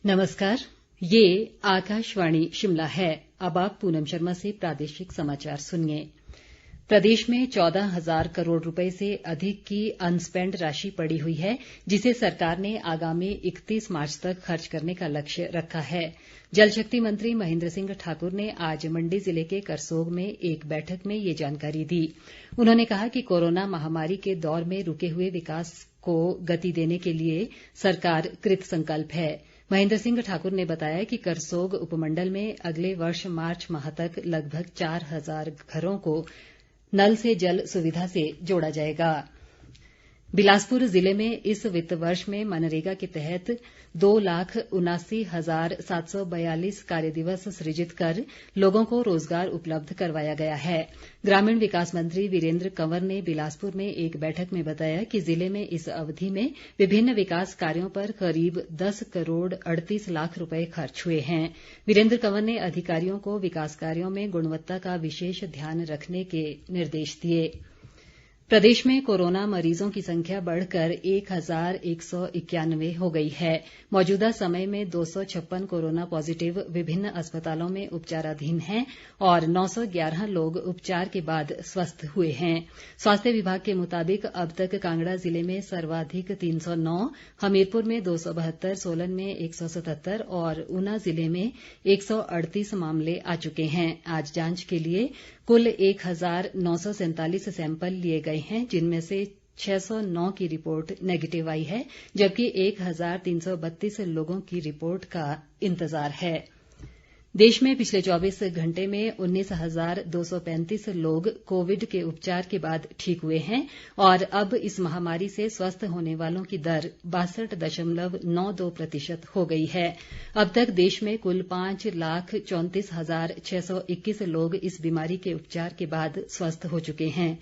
नमस्कार, ये आकाशवाणी शिमला है। अब आप पूनम शर्मा से प्रादेशिक समाचार सुनिए। प्रदेश में 14,000 करोड़ रुपए से अधिक की अनस्पेंड राशि पड़ी हुई है, जिसे सरकार ने आगामी 31 मार्च तक खर्च करने का लक्ष्य रखा है। जल शक्ति मंत्री महेन्द्र सिंह ठाकुर ने आज मंडी जिले के करसोग में एक बैठक में ये जानकारी दी। उन्होंने कहा कि कोरोना महामारी के दौर में रुके हुए विकास को गति देने के लिए सरकार कृत संकल्प है। महेन्द्र सिंह ठाकुर ने बताया कि करसोग उपमंडल में अगले वर्ष मार्च माह तक लगभग 4,000 घरों को नल से जल सुविधा से जोड़ा जाएगा। बिलासपुर जिले में इस वित्त वर्ष में मनरेगा के तहत 2,79,742 कार्य दिवस सृजित कर लोगों को रोजगार उपलब्ध करवाया गया है। ग्रामीण विकास मंत्री वीरेन्द्र कंवर ने बिलासपुर में एक बैठक में बताया कि जिले में इस अवधि में विभिन्न विकास कार्यों पर करीब 10 करोड़ 38 लाख रुपए खर्च हुए हैं। वीरेन्द्र कंवर ने अधिकारियों को विकास कार्यों में गुणवत्ता का विशेष ध्यान रखने के निर्देश दिए। प्रदेश में कोरोना मरीजों की संख्या बढ़कर 1,191 हो गई है। मौजूदा समय में 256 कोरोना पॉजिटिव विभिन्न अस्पतालों में उपचाराधीन हैं और 911 लोग उपचार के बाद स्वस्थ हुए हैं। स्वास्थ्य विभाग के मुताबिक अब तक कांगड़ा जिले में सर्वाधिक 309, हमीरपुर में 272, सोलन में 177 और ऊना जिले में 138 मामले आ चुके हैं। आज जांच के लिए कुल 1,947 सैंपल लिए गए हैं, जिनमें से 609 की रिपोर्ट नेगेटिव आई है, जबकि 1,332 लोगों की रिपोर्ट का इंतजार है। देश में पिछले 24 घंटे में 19,235 लोग कोविड के उपचार के बाद ठीक हुए हैं और अब इस महामारी से स्वस्थ होने वालों की दर 62.92% हो गई है। अब तक देश में कुल 5,34,621 लोग इस बीमारी के उपचार के बाद स्वस्थ हो चुके हैं।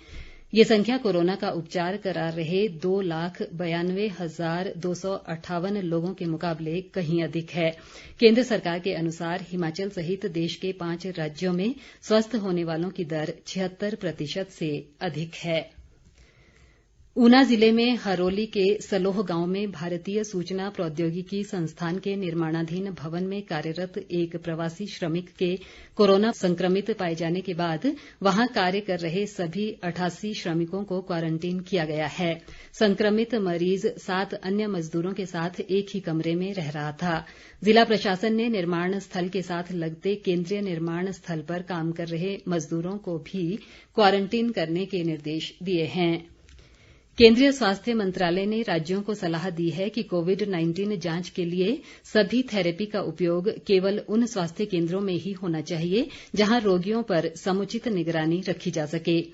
ये संख्या कोरोना का उपचार करा रहे 2,92,258 लोगों के मुकाबले कहीं अधिक है। केंद्र सरकार के अनुसार हिमाचल सहित देश के 5 राज्यों में स्वस्थ होने वालों की दर 76% से अधिक है। ऊना जिले में हरोली के सलोह गांव में भारतीय सूचना प्रौद्योगिकी संस्थान के निर्माणाधीन भवन में कार्यरत एक प्रवासी श्रमिक के कोरोना संक्रमित पाए जाने के बाद वहां कार्य कर रहे सभी 88 श्रमिकों को क्वारंटीन किया गया है। संक्रमित मरीज 7 अन्य मजदूरों के साथ एक ही कमरे में रह रहा था। जिला प्रशासन ने निर्माण स्थल के साथ लगते केंद्रीय निर्माण स्थल पर काम कर रहे मजदूरों को भी क्वारंटीन करने के निर्देश दिए हैं। केंद्रीय स्वास्थ्य मंत्रालय ने राज्यों को सलाह दी है कि कोविड-19 जांच के लिए सभी थेरेपी का उपयोग केवल उन स्वास्थ्य केंद्रों में ही होना चाहिए जहां रोगियों पर समुचित निगरानी रखी जा सके।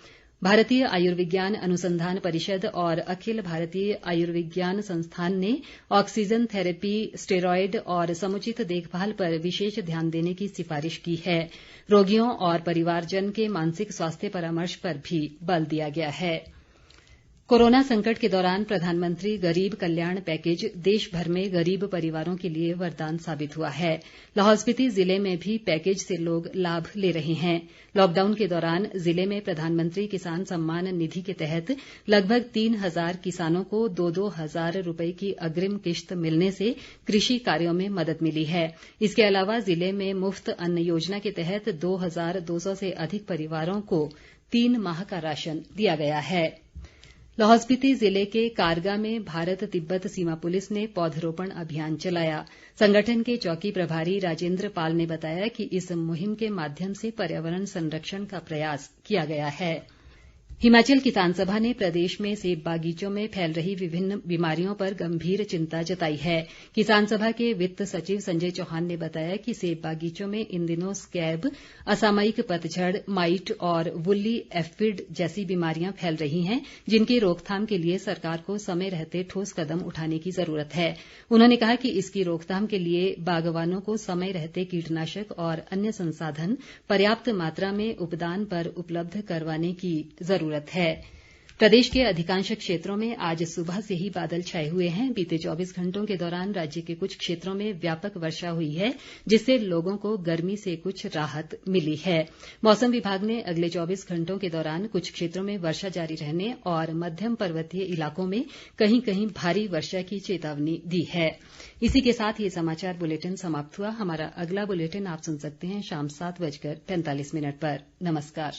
भारतीय आयुर्विज्ञान अनुसंधान परिषद और अखिल भारतीय आयुर्विज्ञान संस्थान ने ऑक्सीजन थेरेपी, स्टेरॉयड और समुचित देखभाल पर विशेष ध्यान देने की सिफारिश की है। रोगियों और परिवारजन के मानसिक स्वास्थ्य परामर्श पर भी बल दिया गया है। कोरोना संकट के दौरान प्रधानमंत्री गरीब कल्याण पैकेज देश भर में गरीब परिवारों के लिए वरदान साबित हुआ है। लाहौल स्पीति जिले में भी पैकेज से लोग लाभ ले रहे हैं। लॉकडाउन के दौरान जिले में प्रधानमंत्री किसान सम्मान निधि के तहत लगभग 3,000 किसानों को 2-2 हजार रुपए की अग्रिम किश्त मिलने से कृषि कार्यों में मदद मिली है। इसके अलावा जिले में मुफ्त अन्न योजना के तहत 2,200 से अधिक परिवारों को 3 माह का राशन दिया गया है। लाहौल स्पीति जिले के कारगा में भारत तिब्बत सीमा पुलिस ने पौधरोपण अभियान चलाया। संगठन के चौकी प्रभारी राजेंद्र पाल ने बताया कि इस मुहिम के माध्यम से पर्यावरण संरक्षण का प्रयास किया गया है। हिमाचल किसान सभा ने प्रदेश में सेब बागीचों में फैल रही विभिन्न बीमारियों पर गंभीर चिंता जताई है। किसान सभा के वित्त सचिव संजय चौहान ने बताया कि सेब बागीचों में इन दिनों स्कैब, असामयिक पतझड़, माइट और वुल्ली एफिड जैसी बीमारियां फैल रही हैं, जिनकी रोकथाम के लिए सरकार को समय रहते ठोस कदम उठाने की जरूरत है। उन्होंने कहा कि इसकी रोकथाम के लिए बागवानों को समय रहते कीटनाशक और अन्य संसाधन पर्याप्त मात्रा में उपदान पर उपलब्ध करवाने की जरूरत है। प्रदेश के अधिकांश क्षेत्रों में आज सुबह से ही बादल छाए हुए हैं। बीते 24 घंटों के दौरान राज्य के कुछ क्षेत्रों में व्यापक वर्षा हुई है, जिससे लोगों को गर्मी से कुछ राहत मिली है। मौसम विभाग ने अगले 24 घंटों के दौरान कुछ क्षेत्रों में वर्षा जारी रहने और मध्यम पर्वतीय इलाकों में कहीं कहीं भारी वर्षा की चेतावनी दी है। इसी के साथ ये समाचार बुलेटिन समाप्त हुआ। हमारा अगला बुलेटिन आप सुन सकते हैं शाम 7:45 पर। नमस्कार।